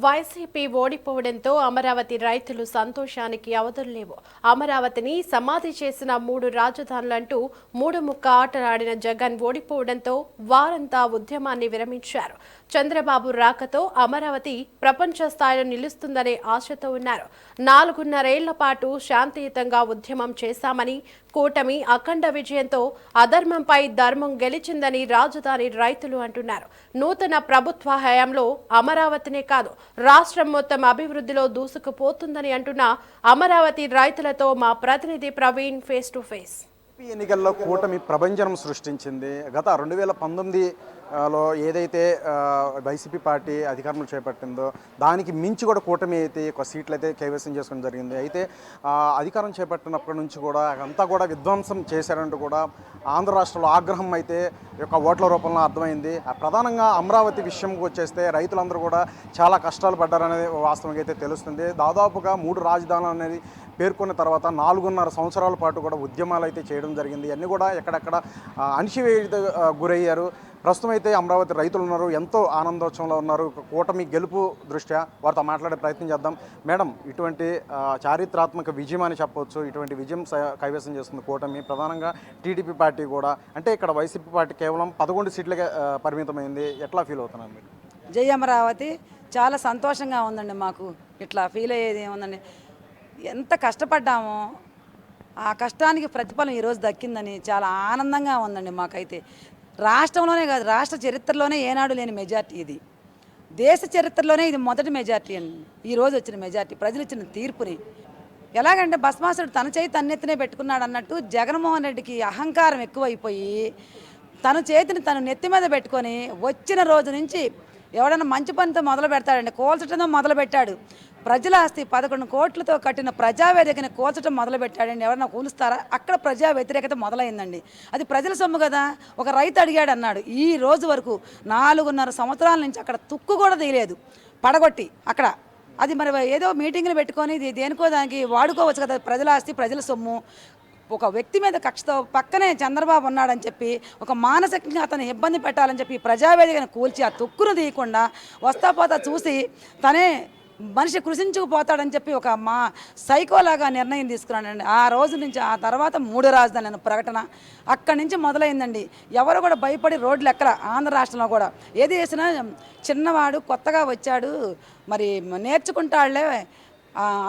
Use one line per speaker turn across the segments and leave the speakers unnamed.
YCP ఓడిపోవడంతో Amaravati రైతులు సంతోషానికి అవధుల్లేవు. అమరావతిని సమాధి చేసిన 3 రాజధానులంటూ మూడుముక్క ఆటలాడిన జగన్ ఓడిపోవడంతో వారంతా ఉద్యమాన్ని విరమించారు. చంద్రబాబు రాకతో అమరావతి ప్రపంచ స్థాయిలో నిలుస్తుందనే ఆశతో ఉన్నారు. 4.5 ఏళ్ల పాటు శాంతియుతంగా ఉద్యమం చేశామని, కూటమి అఖండ విజయంతో అధర్మంపై ధర్మం గెలిచిందని రాజధాని రైతులు అంటున్నారు. నూతన ప్రభుత్వ హయాంలో అమరావతినే కాదు రాష్ట్రం మొత్తం అభివృద్ధిలో దూసుకుపోతుందని అంటున్న అమరావతి రైతులతో మా ప్రతినిధి ప్రవీణ్ ఫేస్ టు ఫేస్.
ఎన్నికల్లో కూటమి ప్రభంజనం సృష్టించింది. గత 2019లో ఏదైతే వైసీపీ పార్టీ అధికారంలో చేపట్టిందో దానికి మించి కూడా కూటమి అయితే ఒక సీట్లు అయితే కైవసం చేసుకోవడం జరిగింది. అయితే అధికారం చేపట్టినప్పటి నుంచి కూడా అంతా కూడా విధ్వంసం చేశారంటూ కూడా ఆంధ్ర రాష్ట్రంలో ఆగ్రహం అయితే యొక్క ఓట్ల రూపంలో అర్థమైంది. ప్రధానంగా అమరావతి విషయంకి వచ్చేస్తే రైతులందరూ కూడా చాలా కష్టాలు పడ్డారనేది వాస్తవంగా అయితే తెలుస్తుంది. దాదాపుగా 3 రాజధానులు అనేది పేర్కొన్న తర్వాత 4.5 సంవత్సరాల పాటు కూడా ఉద్యమాలు అయితే చేయడం జరిగింది. అన్నీ కూడా ఎక్కడెక్కడ అణిచివేత గురయ్యారు. ప్రస్తుతం అయితే అమరావతి రైతులు ఉన్నారు, ఎంతో ఆనందోత్సవంలో ఉన్నారు. కూటమి గెలుపు దృష్ట్యా వారితో మాట్లాడే ప్రయత్నం చేద్దాం. మేడం, ఇటువంటి చారిత్రాత్మక విజయం అని చెప్పవచ్చు. ఇటువంటి విజయం కైవసం చేస్తుంది కూటమి. ప్రధానంగా టీడీపీ పార్టీ కూడా, అంటే ఇక్కడ వైసీపీ పార్టీ కేవలం 11 సీట్లకే పరిమితమైంది. ఎట్లా ఫీల్ అవుతున్నారు మీరు?
జై అమరావతి. చాలా సంతోషంగా ఉందండి. మాకు ఇట్లా ఫీల్ అయ్యేది ఏముందండి, ఎంత కష్టపడ్డామో ఆ కష్టానికి ప్రతిఫలం ఈరోజు దక్కిందని చాలా ఆనందంగా ఉందండి. మాకైతే రాష్ట్రంలోనే కాదు, రాష్ట్ర చరిత్రలోనే ఏనాడు లేని మెజార్టీ ఇది. దేశ చరిత్రలోనే ఇది మొదటి మెజార్టీ అండి. ఈరోజు వచ్చిన మెజార్టీ ప్రజలు ఇచ్చిన తీర్పుని ఎలాగంటే భస్మాసుడు తన చేయి తన్నెత్తినే పెట్టుకున్నాడు అన్నట్టు జగన్మోహన్ రెడ్డికి అహంకారం ఎక్కువైపోయి తన చేతిని తను నెత్తి మీద పెట్టుకొని వచ్చిన రోజు నుంచి ఎవడన్నా మంచి పనితో మొదలు పెడతాడండి, కోల్చడంతో మొదలు పెట్టాడు. ప్రజల ఆస్తి 11 కోట్లతో కట్టిన ప్రజావేదికని కోల్చడం మొదలు పెట్టాడండి. ఎవరన్నా కూలుస్తారా? అక్కడ ప్రజా వ్యతిరేకత మొదలైందండి. అది ప్రజల సొమ్ము కదా. ఒక రైతు అడిగాడు అన్నాడు. ఈ రోజు వరకు 4.5 సంవత్సరాల నుంచి అక్కడ తుక్కు కూడా తీయలేదు, పడగొట్టి అక్కడ. అది మరి ఏదో మీటింగ్లు పెట్టుకొని దేనికో దానికి వాడుకోవచ్చు కదా. ప్రజల ఆస్తి, ప్రజల సొమ్ము. ఒక వ్యక్తి మీద కక్షతో పక్కనే చంద్రబాబు ఉన్నాడని చెప్పి ఒక మానసికంగా అతను ఇబ్బంది పెట్టాలని చెప్పి ప్రజావేదికను కూల్చి ఆ తుక్కును తీయకుండా వస్తా పోతా చూసి తనే మనిషి కృషించుకుపోతాడని చెప్పి ఒక సైకోలాగా నిర్ణయం తీసుకున్నాడండి. ఆ రోజు నుంచి ఆ తర్వాత 3 రాజధానుల ప్రకటన అక్కడి నుంచి మొదలైందండి. ఎవరు కూడా భయపడి రోడ్లు ఎక్కల. ఆంధ్ర రాష్ట్రంలో కూడా ఏది చేసినా చిన్నవాడు కొత్తగా వచ్చాడు, మరి నేర్చుకుంటాడులే,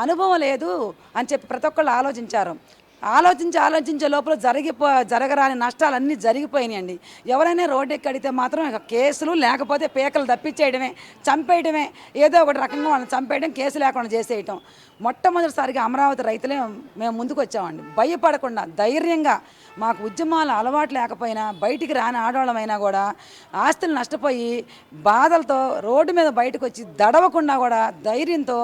అనుభవం లేదు అని చెప్పి ప్రతి ఒక్కళ్ళు ఆలోచించారు. ఆలోచించే లోపల జరగరాని నష్టాలన్నీ జరిగిపోయినాయండి. ఎవరైనా రోడ్డు ఎక్కి అడిగితే మాత్రం కేసులు, లేకపోతే పేకలు తప్పించేయడమే, చంపేయడమే, ఏదో ఒకటి రకంగా వాళ్ళని చంపేయడం, కేసు లేకుండా చేసేయటం. మొట్టమొదటిసారిగా అమరావతి రైతులే మేము ముందుకు వచ్చామండి. భయపడకుండా ధైర్యంగా, మాకు ఉద్యమాలు అలవాటు లేకపోయినా, బయటికి రాని ఆడవాళ్ళమైనా కూడా ఆస్తులు నష్టపోయి బాధలతో రోడ్డు మీద బయటకు వచ్చి దడవకుండా కూడా ధైర్యంతో,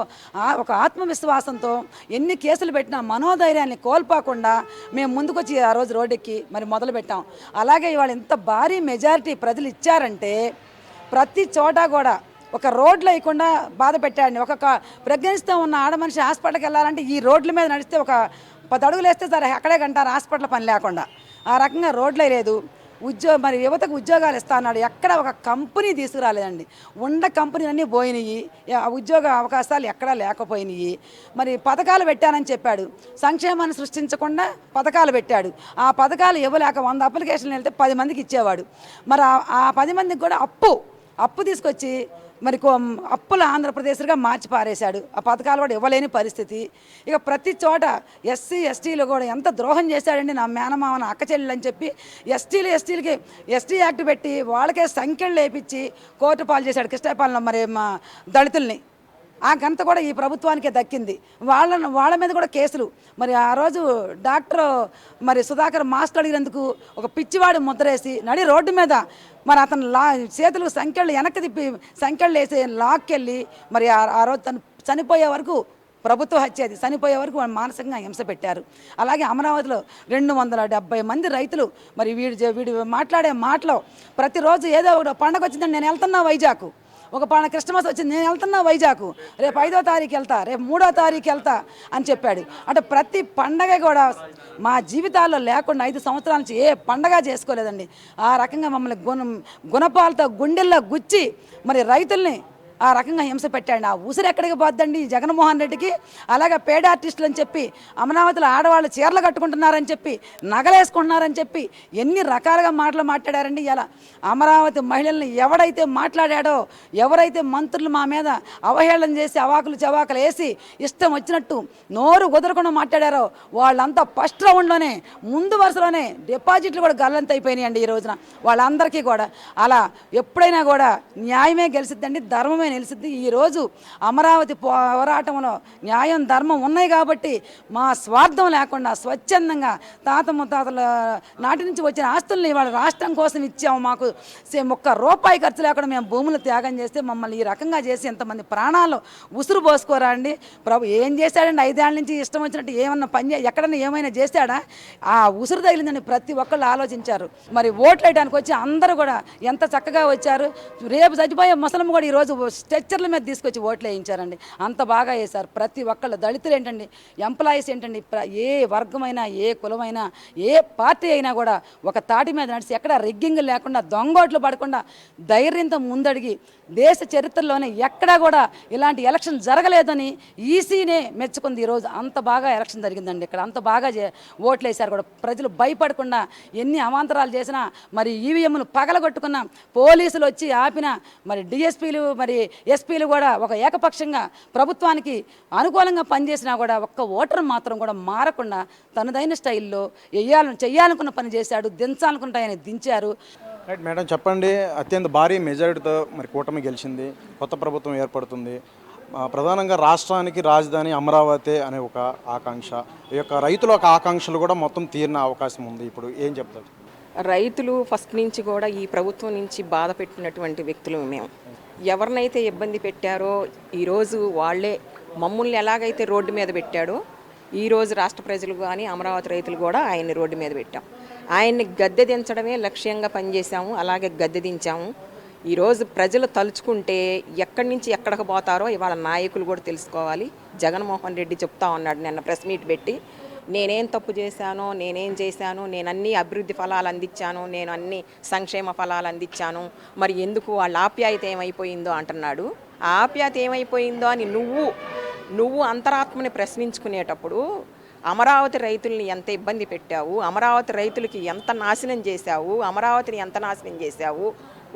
ఒక ఆత్మవిశ్వాసంతో ఎన్ని కేసులు పెట్టినా మనోధైర్యాన్ని కోల్పోకుండా మేము ముందుకొచ్చి ఆ రోజు రోడ్డెక్కి మరి మొదలుపెట్టాం. అలాగే ఇవాళ ఇంత భారీ మెజారిటీ ప్రజలు ఇచ్చారంటే ప్రతి చోట కూడా ఒక రోడ్లు వేయకుండా బాధ పెట్టాడండి. ఒక ప్రెగ్నెన్సీతో ఉన్న ఆడమనిషి హాస్పిటల్కి వెళ్ళాలంటే ఈ రోడ్ల మీద నడిస్తే ఒక 10 అడుగులు వేస్తే సరే అక్కడే గంటారు హాస్పిటల్ పని లేకుండా. ఆ రకంగా రోడ్లే లేదు. మరి యువతకు ఉద్యోగాలు ఇస్తా అన్నాడు. ఎక్కడ ఒక కంపెనీ తీసుకురాలేదండి. ఉన్న కంపెనీలన్నీ పోయినాయి. ఉద్యోగ అవకాశాలు ఎక్కడా లేకపోయినాయి. మరి పథకాలు పెట్టానని చెప్పాడు. సంక్షేమాన్ని సృష్టించకుండా పథకాలు పెట్టాడు. ఆ పథకాలు ఇవ్వలేక 100 అప్లికేషన్లు వెళ్తే 10 మందికి ఇచ్చేవాడు. మరి ఆ 10 మందికి కూడా అప్పు తీసుకొచ్చి మరి అప్పుల ఆంధ్రప్రదేశ్గా మార్చి పారేశాడు. ఆ పథకాలు కూడా ఇవ్వలేని పరిస్థితి. ఇక ప్రతి చోట ఎస్సీ ఎస్టీలు కూడా ఎంత ద్రోహం చేశాడండి. నా మేనమామన అక్క చెల్లెలు అని చెప్పి ఎస్టీలకి ఎస్టీ యాక్ట్ పెట్టి వాళ్ళకే సంఖ్యలు లేపించి కోర్టు పాలు చేశాడు. కృష్ణాపాలెంలో మరి మా దళితుల్ని. ఆ ఘనత కూడా ఈ ప్రభుత్వానికే దక్కింది. వాళ్ళ మీద కూడా కేసులు. మరి ఆ రోజు డాక్టర్ మరి సుధాకర్ మాస్క్ అడిగినందుకు ఒక పిచ్చివాడు ముద్రేసి నడి రోడ్డు మీద మరి అతను చేతులు సంఖ్యలు వెనక్కి తిప్పి సంఖ్యలు వేసి లాక్కెళ్ళి మరి ఆ రోజు తను చనిపోయే వరకు ప్రభుత్వ హత్య, అది చనిపోయే వరకు మానసికంగా హింస పెట్టారు. అలాగే అమరావతిలో 270 మంది రైతులు మరి వీడు మాట్లాడే మాటలో ప్రతిరోజు ఏదో ఒక పండగ వచ్చిందని నేను వెళ్తున్నా వైజాగ్, ఒక క్రిస్టమస్ వచ్చింది నేను వెళ్తున్నా వైజాగ్, రేపు 5వ తారీఖు వెళ్తా, రేపు 3వ తారీఖు వెళ్తా అని చెప్పాడు. అంటే ప్రతి పండగ కూడా మా జీవితాల్లో లేకుండా 5 సంవత్సరాల నుంచి ఏ పండగ చేసుకోలేదండి. ఆ రకంగా మమ్మల్ని గుణపాలతో గుండెల్లో గుచ్చి మరి రైతుల్ని ఆ రకంగా హింస పెట్టాడు. ఆ ఉసురు ఎక్కడికి పోద్దండి ఈ జగన్మోహన్ రెడ్డికి? అలాగే పేడ ఆర్టిస్టులు అని చెప్పి అమరావతిలో ఆడవాళ్ళు చీరలు కట్టుకుంటున్నారని చెప్పి, నగలేసుకుంటున్నారని చెప్పి ఎన్ని రకాలుగా మాటలు మాట్లాడారండి. ఇలా అమరావతి మహిళల్ని ఎవడైతే మాట్లాడాడో, ఎవరైతే మంత్రులు మా మీద అవహేళన చేసి అవాకులు చవాకులు వేసి ఇష్టం వచ్చినట్టు నోరు కుదరకుండా మాట్లాడారో వాళ్ళంతా ఫస్ట్ రౌండ్లోనే ముందు వరుసలోనే డిపాజిట్లు కూడా గల్లంత అయిపోయినాయండి ఈ రోజున వాళ్ళందరికీ కూడా. అలా ఎప్పుడైనా కూడా న్యాయమే గెలిచిద్దండి, ధర్మమే నిలిచిద్ది. ఈరోజు అమరావతి పోరాటంలో న్యాయం ధర్మం ఉన్నాయి కాబట్టి మా స్వార్థం లేకుండా స్వచ్ఛందంగా తాత ముత్తాతల నాటి నుంచి వచ్చిన ఆస్తుల్ని ఇవాళ రాష్ట్రం కోసం ఇచ్చాము. మాకు ఒక్క రూపాయి ఖర్చు లేకుండా మేము భూములు త్యాగం చేస్తే మమ్మల్ని ఈ రకంగా చేసి ఎంతమంది ప్రాణాలు ఉసురు పోసుకోరా అండి. ప్రభు ఏం చేశాడండి? 5 ఏళ్ళ నుంచి ఇష్టం వచ్చినట్టు ఏమన్నా ఎక్కడన్నా ఏమైనా చేశాడా? ఆ ఉసురు తగిలిందని ప్రతి ఒక్కళ్ళు ఆలోచించారు. మరి ఓట్లు వేయడానికి వచ్చి అందరూ కూడా ఎంత చక్కగా వచ్చారు. రేపు చచ్చిపోయే ముసలమ్మ కూడా ఈరోజు స్ట్రెచ్చర్ల మీద తీసుకొచ్చి ఓట్లు వేయించారండి. అంత బాగా వేశారు ప్రతి ఒక్కళ్ళు. దళితులు ఏంటండి, ఎంప్లాయీస్ ఏంటండి, ఏ వర్గమైనా ఏ కులమైనా ఏ పార్టీ అయినా కూడా ఒక తాటి మీద నడిచి ఎక్కడ రిగ్గింగ్ లేకుండా దొంగోట్లు పడకుండా ధైర్యంతో ముందడిగి దేశ చరిత్రలోనే ఎక్కడా కూడా ఇలాంటి ఎలక్షన్ జరగలేదని ఈసీనే మెచ్చుకుంది ఈరోజు. అంత బాగా ఎలక్షన్ జరిగిందండి ఇక్కడ. అంత బాగా ఓట్లు వేశారు కూడా. ప్రజలు భయపడకుండా ఎన్ని అవాంతరాలు చేసినా, మరి ఈవీఎంలు పగలగొట్టుకున్న పోలీసులు వచ్చి ఆపిన, మరి డిఎస్పీలు మరి ఎస్పీలు కూడా ఒక ఏకపక్షంగా ప్రభుత్వానికి అనుకూలంగా పనిచేసినా కూడా ఒక్క ఓటర్ మాత్రం కూడా మారకుండా తనదైన స్టైల్లో చెయ్యాలనుకున్న పని చేశాడు, దించాలనుకుంటే ఆయన దించారు.
రైట్ మేడం, చెప్పండి. అత్యంత భారీ మెజారిటీతో మరి కూటమి గెలిచింది, కొత్త ప్రభుత్వం ఏర్పడుతుంది. ప్రధానంగా రాష్ట్రానికి రాజధాని అమరావతి అనే ఒక ఆకాంక్ష, ఈ యొక్క రైతుల ఒక ఆకాంక్షలు కూడా మొత్తం తీరిన అవకాశం ఉంది. ఇప్పుడు ఏం చెప్తారు?
రైతులు ఫస్ట్ నుంచి కూడా ఈ ప్రభుత్వం నుంచి బాధ పెట్టినటువంటి వ్యక్తులు మేము. ఎవరినైతే ఇబ్బంది పెట్టారో ఈరోజు వాళ్ళే మమ్మల్ని ఎలాగైతే రోడ్డు మీద పెట్టాడో ఈరోజు రాష్ట్ర ప్రజలు కానీ అమరావతి రైతులు కూడా ఆయన్ని రోడ్డు మీద పెట్టాం. ఆయన్ని గద్దె దించడమే లక్ష్యంగా పనిచేశాము, అలాగే గద్దె దించాము. ఈరోజు ప్రజలు తలుచుకుంటే ఎక్కడి నుంచి ఎక్కడికి పోతారో ఇవాళ నాయకులు కూడా తెలుసుకోవాలి. జగన్మోహన్ రెడ్డి చెప్తా ఉన్నాడు నిన్న ప్రెస్ మీట్ పెట్టి, నేనేం తప్పు చేశానో, నేనేం చేశాను, నేను అన్ని అభివృద్ధి ఫలాలు అందించాను, నేను అన్ని సంక్షేమ ఫలాలు అందించాను, మరి ఎందుకు వాళ్ళ ఆప్యాయత ఏమైపోయిందో అంటున్నాడు. ఆ ఆప్యాయత ఏమైపోయిందో అని నువ్వు అంతరాత్మని ప్రశ్నించుకునేటప్పుడు అమరావతి రైతుల్ని ఎంత ఇబ్బంది పెట్టావు, అమరావతి రైతులకి ఎంత నాశనం చేశావు, అమరావతిని ఎంత నాశనం చేశావు,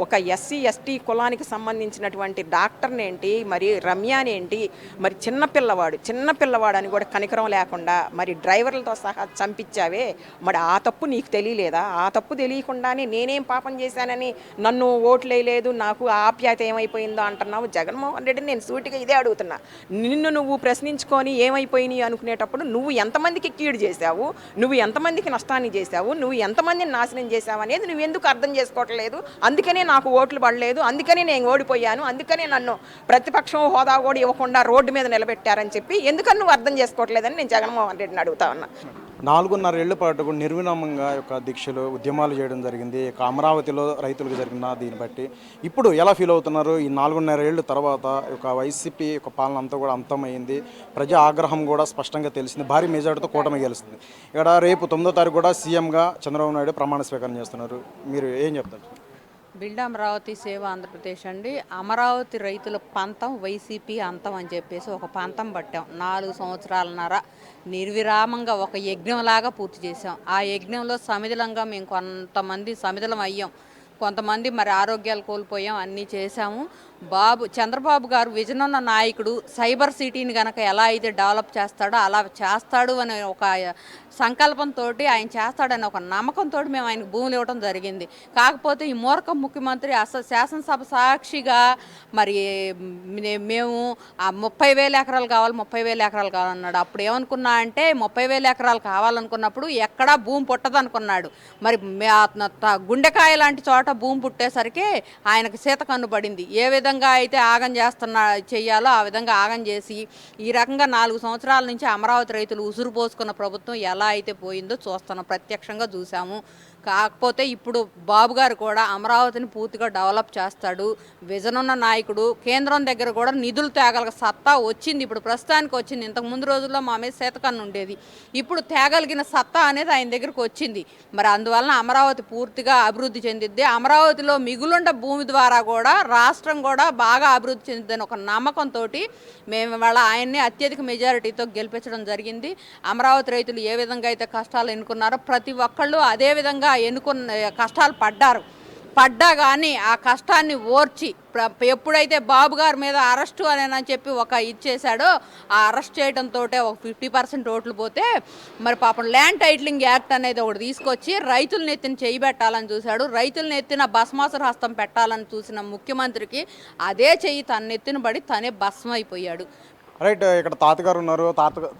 ఒక ఎస్సీ ఎస్టీ కులానికి సంబంధించినటువంటి డాక్టర్ని ఏంటి, మరి రమ్యానేంటి, మరి చిన్నపిల్లవాడు అని కూడా కనికరం లేకుండా మరి డ్రైవర్లతో సహా చంపించావే, మరి ఆ తప్పు నీకు తెలియలేదా? ఆ తప్పు తెలియకుండానే నేనేం పాపం చేశానని నన్ను ఓట్లు వేయలేదు, నాకు ఆప్యాయత ఏమైపోయిందో అంటున్నావు. జగన్మోహన్ రెడ్డిని నేను సూటిగా ఇదే అడుగుతున్నా. నిన్ను నువ్వు ప్రశ్నించుకొని ఏమైపోయినాయి అనుకునేటప్పుడు నువ్వు ఎంతమందికి కీడు చేశావు, నువ్వు ఎంతమందికి నష్టాన్ని చేశావు, నువ్వు ఎంతమందిని నాశనం చేశావు అనేది నువ్వు ఎందుకు అర్థం చేసుకోవట్లేదు? అందుకనే నాకు ఓట్లు పడలేదు, అందుకనే నేను ఓడిపోయాను, అందుకనే నన్ను ప్రతిపక్షం హోదా కూడా ఇవ్వకుండా రోడ్డు మీద నిలబెట్టారని చెప్పి ఎందుకని నువ్వు అర్థం చేసుకోవట్లేదని నేను జగన్మోహన్ రెడ్డిని అడుగుతా ఉన్నా.
4.5 ఏళ్ల పాటు కూడా నిర్విరామంగా యొక్క దీక్షలు ఉద్యమాలు చేయడం జరిగింది. అమరావతిలో రైతులకు జరిగిన దీన్ని బట్టి ఇప్పుడు ఎలా ఫీల్ అవుతున్నారు? ఈ 4.5 ఏళ్ళ తర్వాత ఒక వైసీపీ యొక్క పాలన అంతా కూడా అంతమైంది, ప్రజా ఆగ్రహం కూడా స్పష్టంగా తెలిసింది, భారీ మెజార్టీతో కూటమి గెలుస్తుంది. ఇక్కడ రేపు 9వ తారీఖు కూడా సీఎంగా చంద్రబాబు నాయుడు ప్రమాణ స్వీకారం చేస్తున్నారు. మీరు ఏం చెప్తారు?
బిల్డ్ అమరావతి సేవ ఆంధ్రప్రదేశ్ అండి. అమరావతి రైతుల పంతం వైసీపీ అంతం అని చెప్పేసి ఒక పంతం పట్టాం. 4 సంవత్సరాలన్నర నిర్విరామంగా ఒక యజ్ఞంలాగా పూర్తి చేసాం. ఆ యజ్ఞంలో సమిధులంగా మేము కొంతమంది సమిధులం అయ్యాం, కొంతమంది మరి ఆరోగ్యాలు కోల్పోయాం, అన్నీ చేశాము. చంద్రబాబు గారు విజన్ ఉన్న నాయకుడు, సైబర్ సిటీని కనుక ఎలా అయితే డెవలప్ చేస్తాడో అలా చేస్తాడు అనే ఒక సంకల్పంతో ఆయన చేస్తాడనే ఒక నమ్మకంతో మేము ఆయనకు భూములు ఇవ్వడం జరిగింది. కాకపోతే ఈ మూర్ఖ ముఖ్యమంత్రి శాసనసభ సాక్షిగా మరి మేము 30,000 ఎకరాలు కావాలి, 30,000 ఎకరాలు కావాలన్నాడు. అప్పుడు ఏమనుకున్నా అంటే 30,000 ఎకరాలు కావాలనుకున్నప్పుడు ఎక్కడా భూమి పుట్టదు అనుకున్నాడు. మరి గుండెకాయ లాంటి చోట భూమి పుట్టేసరికి ఆయనకు సీత కన్ను పడింది. ఏ విధంగా అయితే ఆగం చెయ్యాలో ఆ విధంగా ఆగం చేసి ఈ రకంగా 4 సంవత్సరాల నుంచి అమరావతి రైతులు ఉసురు పోసుకున్న ప్రభుత్వం ఎలా అయితే పోయిందో చూస్తున్నాం, ప్రత్యక్షంగా చూసాము. కాకపోతే ఇప్పుడు బాబు గారు కూడా అమరావతిని పూర్తిగా డెవలప్ చేస్తాడు, విజన్ ఉన్న నాయకుడు. కేంద్రం దగ్గర కూడా నిధులు తేగల సత్తా వచ్చింది, ఇప్పుడు ప్రస్తుతానికి వచ్చింది. ఇంతకు ముందు రోజుల్లో మా మీద చేతకన్ను ఉండేది, ఇప్పుడు తేగలిగిన సత్తా అనేది ఆయన దగ్గరకు వచ్చింది. మరి అందువలన అమరావతి పూర్తిగా అభివృద్ధి చెందిద్ది. అమరావతిలో మిగులుండ భూమి ద్వారా కూడా రాష్ట్రం కూడా బాగా అభివృద్ధి చెందిద్దని ఒక నమ్మకంతో మేము ఇవాళ ఆయన్ని అత్యధిక మెజారిటీతో గెలిపించడం జరిగింది. అమరావతి రైతులు ఏ విధంగా అయితే కష్టాలు ఎన్నుకున్నారో ప్రతి ఒక్కళ్ళు అదే విధంగా ఎన్నుకున్న కష్టాలు పడ్డా కానీ ఆ కష్టాన్ని ఓర్చి ఎప్పుడైతే బాబు గారి మీద అరెస్టు అని చెప్పి ఒక ఇచ్చేశాడో ఆ అరెస్ట్ చేయడంతో ఒక 50% ఓట్లు పోతే మరి పాపం ల్యాండ్ టైటిలింగ్ యాక్ట్ అనేది ఒకటి తీసుకొచ్చి రైతులను ఎత్తిన చేయి పెట్టాలని చూశాడు. రైతులను ఎత్తిన భస్మాసుర హస్తం పెట్టాలని చూసిన ముఖ్యమంత్రికి అదే చెయ్యి తన ఎత్తిన పడి తనే భస్మం అయిపోయాడు.
రైట్, ఇక్కడ తాతగారు ఉన్నారు,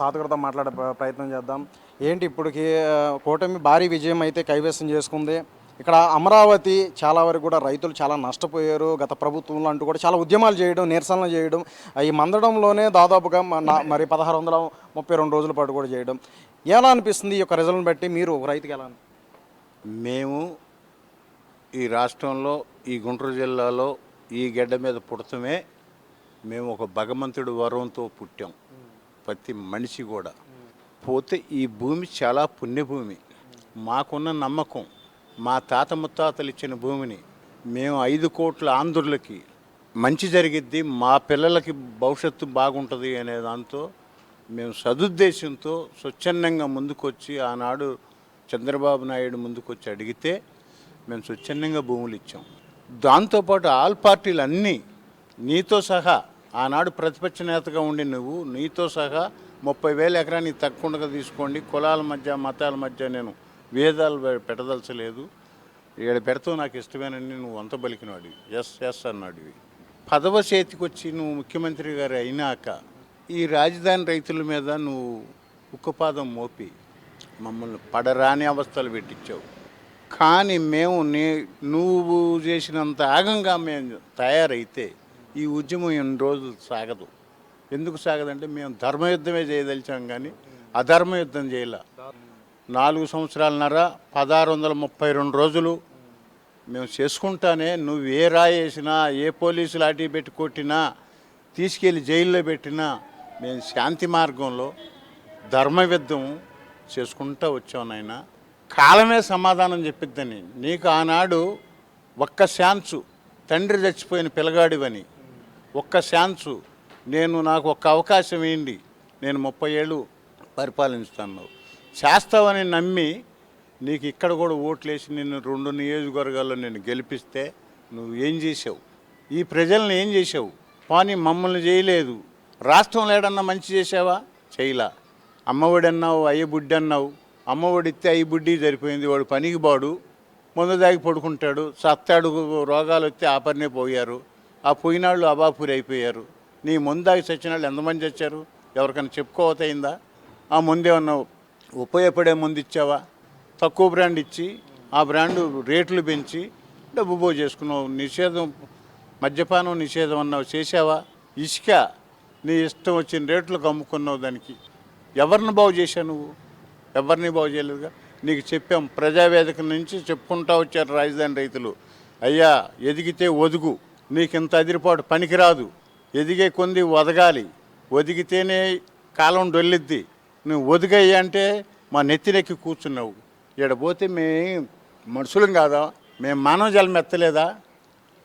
తాతగారితో మాట్లాడే ప్రయత్నం చేద్దాం. ఏంటి ఇప్పటికి కూటమి భారీ విజయం అయితే కైవసం చేసుకుంది. ఇక్కడ అమరావతి చాలా వరకు కూడా రైతులు చాలా నష్టపోయారు గత ప్రభుత్వంలో అంటూ కూడా చాలా ఉద్యమాలు చేయడం, నిరసనలు చేయడం, ఈ మందడంలోనే దాదాపుగా మరి 1632 రోజుల పాటు కూడా చేయడం. ఎలా అనిపిస్తుంది ఈ యొక్క రిజల్ట్ని బట్టి? మీరు ఒక రైతుకి ఎలా?
మేము ఈ రాష్ట్రంలో ఈ గుంటూరు జిల్లాలో ఈ గడ్డ మీద పుడతమే మేము ఒక భగవంతుడి వరంతో పుట్టాం, ప్రతి మనిషి కూడా. పోతే ఈ భూమి చాలా పుణ్యభూమి. మాకున్న నమ్మకం, మా తాత ముత్తాతలు ఇచ్చిన భూమిని మేము 5 కోట్ల ఆంధ్రులకి మంచి జరిగిద్ది, మా పిల్లలకి భవిష్యత్తు బాగుంటుంది అనే దాంతో మేము సదుద్దేశంతో స్వచ్ఛందంగా ముందుకొచ్చి ఆనాడు చంద్రబాబు నాయుడు ముందుకొచ్చి అడిగితే మేము స్వచ్ఛందంగా భూములు ఇచ్చాం. దాంతోపాటు ఆల్ పార్టీలు అన్నీ నీతో సహా, ఆనాడు ప్రతిపక్ష నేతగా ఉండి నువ్వు నీతో సహా 30,000 ఎకరానికి తక్కువగా తీసుకోండి, కులాల మధ్య మతాల మధ్య నేను వేదాలు పెట్టదలచలేదు, ఇక్కడ పెడతావు నాకు ఇష్టమేనని నువ్వు అంత బలికినాడు. ఎస్ అన్నాడు. పదవ చేతికి వచ్చి నువ్వు ముఖ్యమంత్రి గారు అయినాక ఈ రాజధాని రైతుల మీద నువ్వు ఉక్కుపాదం మోపి మమ్మల్ని పడరాని అవస్థలు పెట్టించావు. కానీ మేము నువ్వు చేసినంత ఆగంగా మేము తయారైతే ఈ ఉద్యమం ఎన్ని రోజులు సాగదు. ఎందుకు సాగదంటే మేము ధర్మయుద్ధమే చేయదలిచాం కానీ అధర్మయుద్ధం చేయలే. 4 సంవత్సరాలన్నర 1632 రోజులు మేము చేసుకుంటానే నువ్వు ఏ రాయి వేసినా, ఏ పోలీసు లాఠీ పెట్టి కొట్టినా, తీసుకెళ్ళి జైల్లో పెట్టినా మేము శాంతి మార్గంలో ధర్మయుద్ధం చేసుకుంటూ వచ్చాం. నాయన కాలమే సమాధానం చెప్పిద్దని. నీకు ఆనాడు ఒక్క ఛాన్సు, తండ్రి చచ్చిపోయిన పిల్లగాడివని ఒక్క ఛాన్సు, నాకు ఒక్క అవకాశం ఏంటి, నేను 30 ఏళ్ళు పరిపాలిస్తాను చేస్తావని నమ్మి నీకు ఇక్కడ కూడా ఓట్లేసి నిన్ను 2 నియోజకవర్గాల్లో నేను గెలిపిస్తే నువ్వు ఏం చేసావు? ఈ ప్రజల్ని ఏం చేసావు? కానీ మమ్మల్ని చేయలేదు. రాష్ట్రంలో ఏడన్నా మంచి చేసావా? చేయలా. అమ్మఒడి అన్నావు, అయ్య బుడ్డి అన్నావు. అమ్మఒడి ఇస్తే అయ్యి బుడ్డి సరిపోయింది. వాడు పనికి బాడు, ముందు దాగి పడుకుంటాడు, సత్తాడు, రోగాలు వస్తే ఆ పనినే పోయారు. ఆ పోయినాళ్ళు అబాపూరి అయిపోయారు. నీ ముందాగి చచ్చిన వాళ్ళు ఎంతమంది చచ్చారు? ఎవరికైనా చెప్పుకోవతయిందా? ఆ ముందేమన్నా ఉపయోగపడే ముందు ఇచ్చావా? తక్కువ బ్రాండ్ ఇచ్చి ఆ బ్రాండు రేట్లు పెంచి డబ్బు పోగు చేసుకున్నావు. నిషేధం, మద్యపానం నిషేధం అన్నావు, చేసావా? ఇసుక నీ ఇష్టం వచ్చిన రేట్లకు అమ్ముకున్నావు. దానికి ఎవరిని బాగు చేశావు నువ్వు? ఎవరిని బాగు చేయలేదుగా. నీకు చెప్పాం, ప్రజావేదిక నుంచి చెప్పుకుంటూ వచ్చారు రాజధాని రైతులు, అయ్యా ఎదిగితే ఒదుగు, నీకు ఇంత అదిరిపాటు పనికిరాదు, ఎదిగే కొంది ఒదగాలి, ఒదిగితేనే కాలం డొల్లిద్ది, నువ్వు ఒదిగయ్యా అంటే మా నెత్తినెక్కి కూర్చున్నావు. పోతే మేము మనుషులం కాదా? మేము మానవ జన్మ ఎత్తలేదా?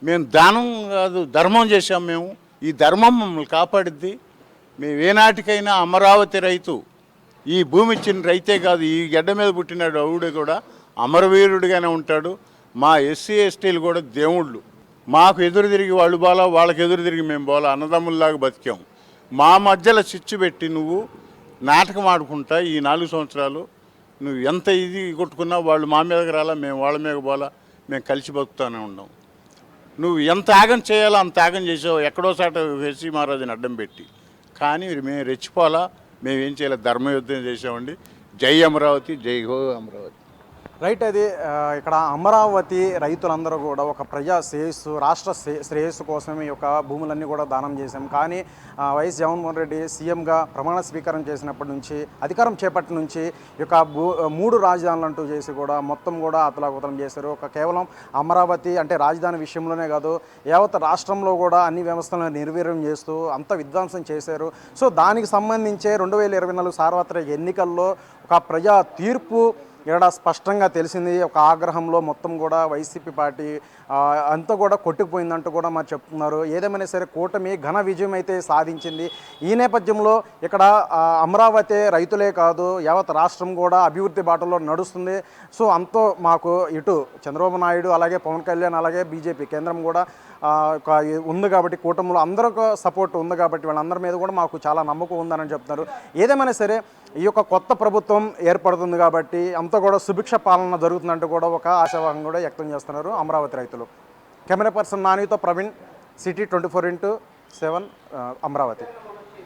మేము దానం కాదు ధర్మం చేశాం. మేము ఈ ధర్మం మమ్మల్ని కాపాడిద్ది. మేము ఏనాటికైనా అమరావతి రైతు, ఈ భూమి ఇచ్చిన రైతే కాదు, ఈ గడ్డ మీద పుట్టినాడు అవుడు కూడా అమరవీరుడిగానే ఉంటాడు. మా ఎస్సీ ఎస్టీలు కూడా దేవుళ్ళు. మాకు ఎదురు తిరిగి వాళ్ళు పోలా, వాళ్ళకి ఎదురు తిరిగి మేము పోలా, అన్నదమ్ముల్లాగా బతికాం. మా మధ్యలో చిచ్చు పెట్టి నువ్వు నాటకం ఆడుకుంటా ఈ 4 సంవత్సరాలు నువ్వు ఎంత ఇది కొట్టుకున్నా వాళ్ళు మా మీదకి రాలా, మేము వాళ్ళ మీద పోలా, మేము కలిసి బతుకుతూనే ఉన్నాం. నువ్వు ఎంత ఆగం చేయాలో అంత ఆగం చేసావు, ఎక్కడో సాట ఎస్సీ మహారాజుని అడ్డం పెట్టి. కానీ మేము రెచ్చిపోలా, మేమేం చేయాలి? ధర్మయుద్ధం చేసామండి. జై అమరావతి, జై హో అమరావతి.
రైట్. అది ఇక్కడ అమరావతి రైతులందరూ కూడా ఒక ప్రజా శ్రేయస్సు, రాష్ట్ర శ్రేయస్సు కోసమే ఈ యొక్క భూములన్నీ కూడా దానం చేశాం. కానీ వైఎస్ జగన్మోహన్ రెడ్డి సీఎంగా ప్రమాణ స్వీకారం చేసినప్పటి నుంచి, అధికారం చేపట్టి నుంచి ఈ యొక్క 3 రాజధానులు అంటూ చేసి కూడా మొత్తం కూడా అతలాకుతలం చేశారు. ఒక కేవలం అమరావతి అంటే రాజధాని విషయంలోనే కాదు, యావత్ రాష్ట్రంలో కూడా అన్ని వ్యవస్థలను నిర్వీర్యం చేస్తూ అంత విధ్వంసం చేశారు. సో దానికి సంబంధించే 2024 సార్వత్రిక ఎన్నికల్లో ఒక ప్రజా తీర్పు ఇక్కడ స్పష్టంగా తెలిసింది. ఒక ఆగ్రహంలో మొత్తం కూడా వైసీపీ పార్టీ అంతా కూడా కొట్టుకుపోయిందంటూ కూడా మరి చెప్తున్నారు. ఏదేమైనా సరే కూటమి ఘన విజయం అయితే సాధించింది. ఈ నేపథ్యంలో ఇక్కడ అమరావతి రైతులే కాదు, యావత్ రాష్ట్రం కూడా అభివృద్ధి బాటలో నడుస్తుంది. సో అంతో మాకు ఇటు చంద్రబాబు నాయుడు, అలాగే పవన్ కళ్యాణ్, అలాగే బీజేపీ కేంద్రం కూడా ఉంది కాబట్టి, కూటమిలో అందరికీ సపోర్ట్ ఉంది కాబట్టి వాళ్ళందరి మీద కూడా మాకు చాలా నమ్మకం ఉందని చెప్తున్నారు. ఏదేమైనా సరే ఈ యొక్క కొత్త ప్రభుత్వం ఏర్పడుతుంది కాబట్టి అంతా కూడా సుభిక్ష పాలన జరుగుతుందంటూ కూడా ఒక ఆశావాహం కూడా వ్యక్తం చేస్తున్నారు అమరావతి రైతులు. కెమెరా పర్సన్ నానితో ప్రవీణ్, సిటీ 24x7 అమరావతి.